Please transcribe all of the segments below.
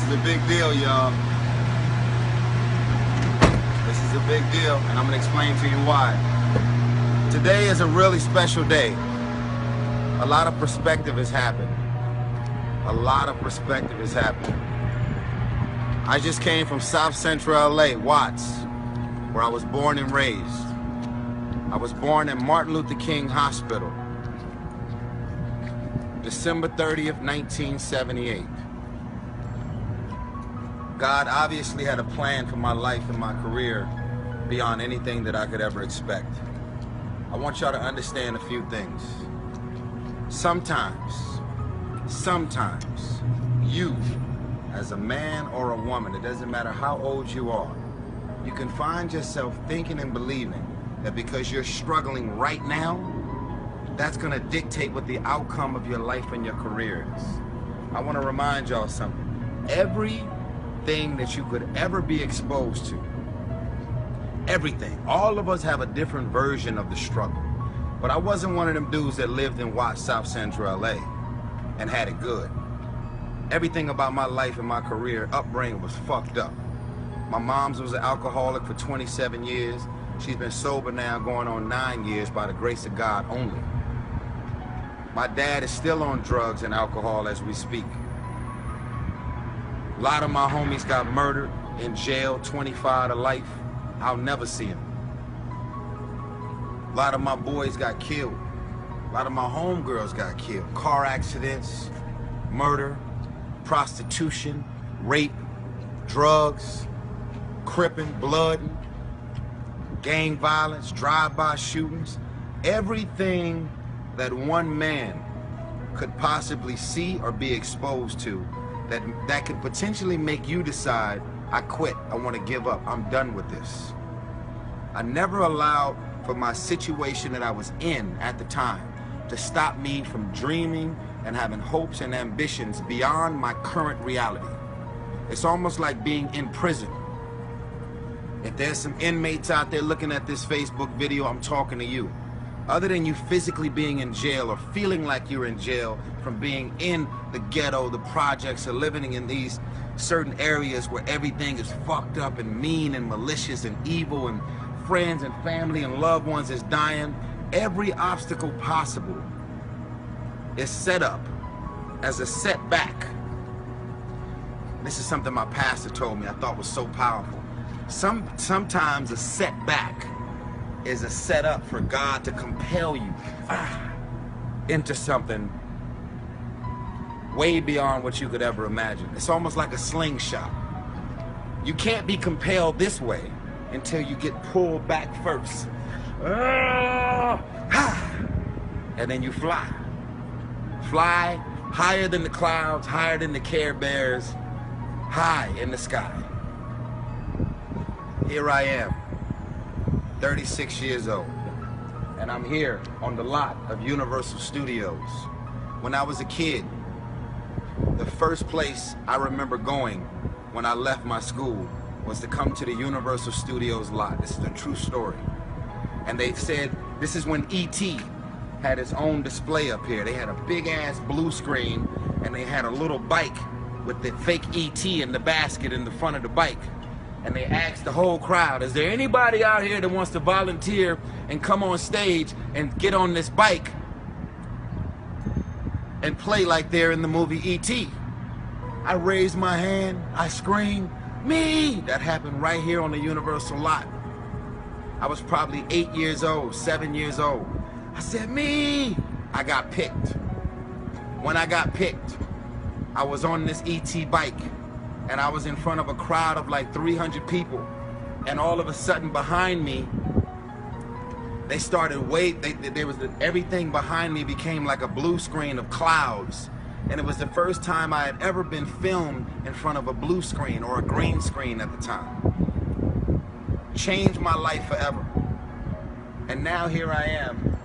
is a big deal, y'all. This is a big deal, and I'm gonna explain to you why. Today is a really special day. A lot of perspective has happened. A lot of perspective has happened. I just came from South Central LA, Watts, where I was born and raised. I was born in Martin Luther King Hospital, December 30th, 1978. God obviously had a plan for my life and my career beyond anything that I could ever expect. I want y'all to understand a few things. Sometimes, you, as a man or a woman, it doesn't matter how old you are, you can find yourself thinking and believing that because you're struggling right now, that's gonna dictate what the outcome of your life and your career is. I wanna remind y'all something. Everything that you could ever be exposed to, everything, all of us have a different version of the struggle. But I wasn't one of them dudes that lived in Watts, South Central LA and had it good. Everything about my life and my career, upbringing was fucked up. My mom's was an alcoholic for 27 years. She's been sober now going on 9 years by the grace of God only. My dad is still on drugs and alcohol as we speak. A lot of my homies got murdered, in jail, 25 to life. I'll never see them. A lot of my boys got killed. A lot of my homegirls got killed. Car accidents, murder, prostitution, rape, drugs, cripping, blood, gang violence, drive-by shootings. Everything that one man could possibly see or be exposed to that could potentially make you decide, I quit, I want to give up, I'm done with this. I never allowed for my situation that I was in at the time to stop me from dreaming and having hopes and ambitions beyond my current reality. It's almost like being in prison. If there's some inmates out there looking at this Facebook video, I'm talking to you. Other than you physically being in jail or feeling like you're in jail from being in the ghetto, the projects, or living in these certain areas where everything is fucked up and mean and malicious and evil and friends and family and loved ones is dying, every obstacle possible is set up as a setback. This is something my pastor told me I thought was so powerful. Sometimes a setback is a setup for God to compel you into something way beyond what you could ever imagine. It's almost like a slingshot. You can't be compelled this way until you get pulled back first. And then you fly. Fly higher than the clouds, higher than the Care Bears, high in the sky. Here I am, 36 years old, and I'm here on the lot of Universal Studios. When I was a kid, the first place I remember going when I left my school was to come to the Universal Studios lot. This is a true story. And they said, this is when E.T. had his own display up here. They had a big ass blue screen and they had a little bike with the fake E.T. in the basket in the front of the bike. And they asked the whole crowd, is there anybody out here that wants to volunteer and come on stage and get on this bike and play like they're in the movie E.T.? I raised my hand, I screamed, me! That happened right here on the Universal lot. I was probably 8 years old, 7 years old. I said, me! I got picked. When I got picked, I was on this E.T. bike and I was in front of a crowd of like 300 people. And all of a sudden behind me, they started everything behind me became like a blue screen of clouds. And it was the first time I had ever been filmed in front of a blue screen or a green screen at the time. Changed my life forever. And now here I am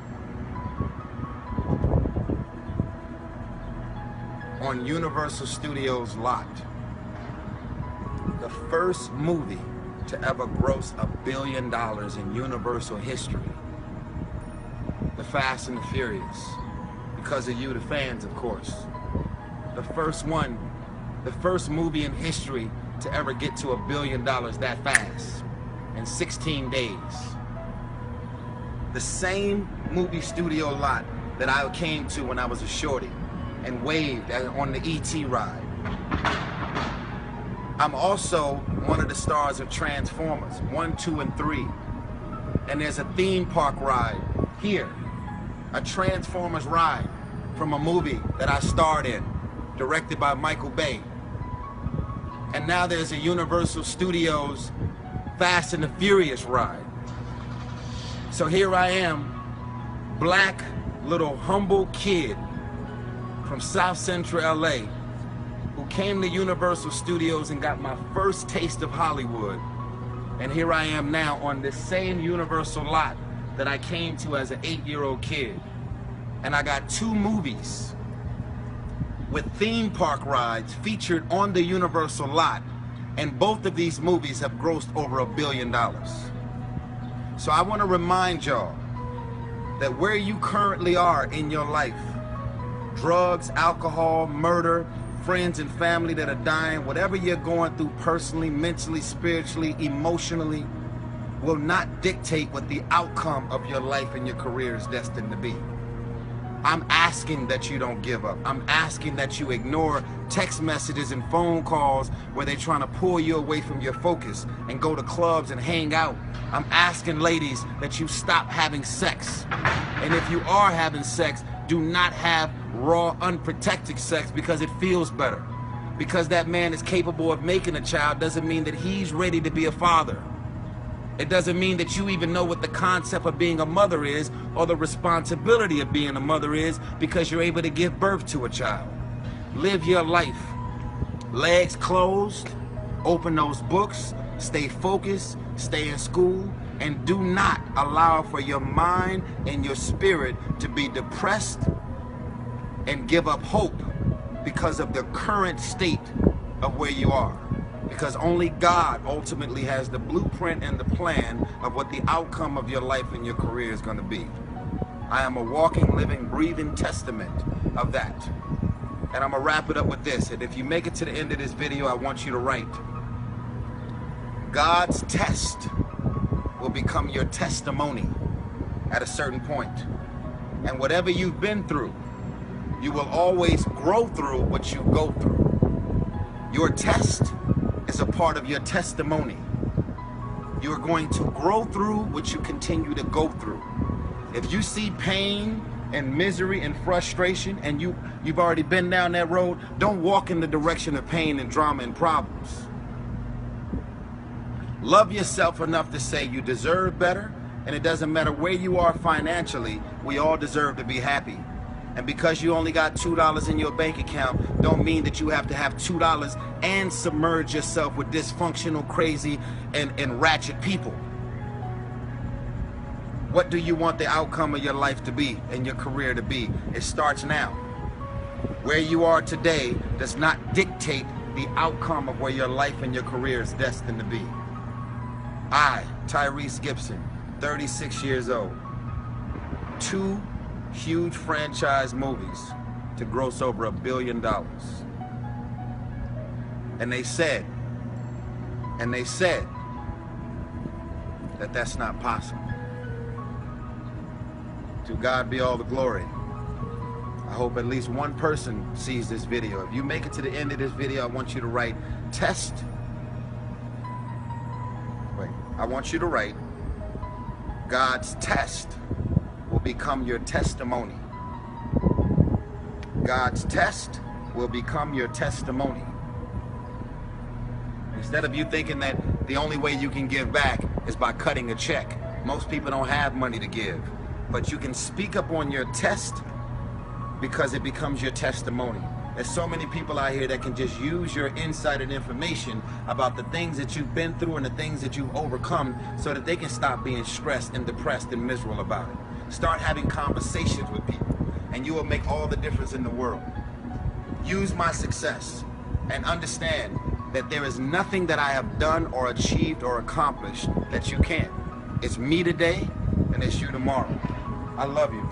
on Universal Studios lot. The first movie to ever gross $1 billion in Universal history. The Fast and the Furious. Because of you, the fans, of course. The first one the first movie in history to ever get to $1 billion that fast, in 16 days. The same movie studio lot that I came to when I was a shorty and waved on the ET ride. I'm also one of the stars of Transformers 1, 2, and 3. And there's a theme park ride here, a Transformers ride from a movie that I starred in, directed by Michael Bay. And now there's a Universal Studios Fast and the Furious ride. So here I am, black, little humble kid from South Central LA, who came to Universal Studios and got my first taste of Hollywood. And here I am now on this same Universal lot that I came to as an 8-year-old kid. And I got 2 movies with theme park rides featured on the Universal lot. And both of these movies have grossed over $1 billion. So I want to remind y'all that where you currently are in your life, drugs, alcohol, murder, friends and family that are dying, whatever you're going through personally, mentally, spiritually, emotionally, will not dictate what the outcome of your life and your career is destined to be. I'm asking that you don't give up. I'm asking that you ignore text messages and phone calls where they're trying to pull you away from your focus and go to clubs and hang out. I'm asking, ladies, that you stop having sex. And if you are having sex, do not have raw, unprotected sex because it feels better. Because that man is capable of making a child doesn't mean that he's ready to be a father. It doesn't mean that you even know what the concept of being a mother is or the responsibility of being a mother is because you're able to give birth to a child. Live your life. Legs closed, open those books, stay focused, stay in school, and do not allow for your mind and your spirit to be depressed and give up hope because of the current state of where you are. Because only God ultimately has the blueprint and the plan of what the outcome of your life and your career is going to be. I am a walking, living, breathing testament of that. And I'm going to wrap it up with this. And if you make it to the end of this video, I want you to write, God's test will become your testimony at a certain point. And whatever you've been through, you will always grow through what you go through. Your test is a part of your testimony. You're going to grow through what you continue to go through. If you see pain and misery and frustration and you've already been down that road, don't walk in the direction of pain and drama and problems. Love yourself enough to say you deserve better, and it doesn't matter where you are financially, we all deserve to be happy. And because you only got $2 in your bank account, don't mean that you have to have $2 and submerge yourself with dysfunctional, crazy, and ratchet people. What do you want the outcome of your life to be and your career to be? It starts now. Where you are today does not dictate the outcome of where your life and your career is destined to be. I, Tyrese Gibson, 36 years old, 2 huge franchise movies to gross over $1 billion. And they said that that's not possible. To God be all the glory. I hope at least one person sees this video. If you make it to the end of this video, I want you to write I want you to write, God's test will become your testimony. God's test will become your testimony. Instead of you thinking that the only way you can give back is by cutting a check. Most people don't have money to give. But you can speak up on your test because it becomes your testimony. There's so many people out here that can just use your insight and information about the things that you've been through and the things that you've overcome so that they can stop being stressed and depressed and miserable about it. Start having conversations with people and you will make all the difference in the world. Use my success and understand that there is nothing that I have done or achieved or accomplished that you can't. It's me today and it's you tomorrow. I love you.